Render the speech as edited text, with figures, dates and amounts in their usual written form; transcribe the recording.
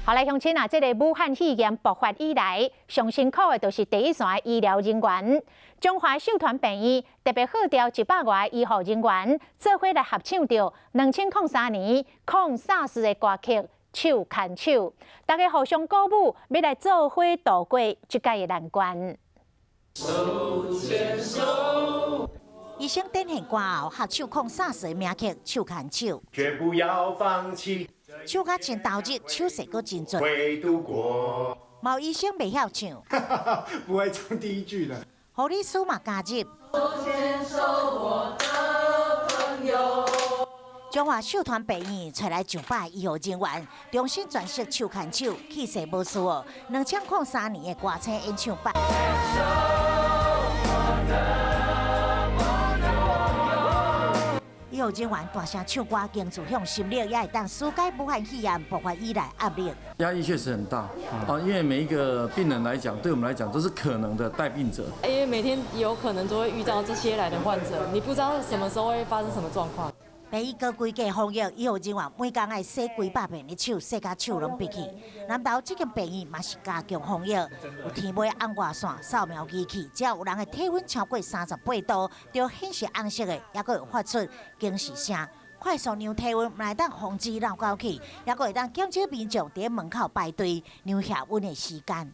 后来乡亲啊，这个武汉肺炎爆发以来，上辛苦的就是第一线的医疗人员。中华寿团病院特别号召100外医护人员，做伙来合唱着2003年抗 SARS 的歌曲《手牵手》，大家互相鼓舞，要来做伙度过这届的难关。手牵手。 医生展现歌后合唱抗 SARS 的名曲《手牵手》，绝不要放弃，手甲真投入，手势阁真准。会度过。毛医生袂晓唱，不会唱第一句的。护理师嘛加入。手牵手，我的朋友。中华寿团病院找来100医护人员，重新诠释《手牵手》，气势无输2003年的歌星演唱版。 医护人员大声唱歌，经自向心力，也会当疏解武汉肺炎爆发以来压力。压力确实很大因为每一个病人来讲，对我们来讲都是可能的带病者。因为每天有可能都会遇到这些来的患者，你不知道什么时候会发生什么状况。 病院过规格防疫，医护人员每天爱洗几百遍的手，洗甲手拢闭去。南投这间病院嘛是加强防疫，有天尾红外线扫描仪器，只要有人的体温超过38度，就显示红色的，也佫会发出警示声。快速量体温，来当防止闹高起，也佫会当减少民众伫门口排队量体温的时间。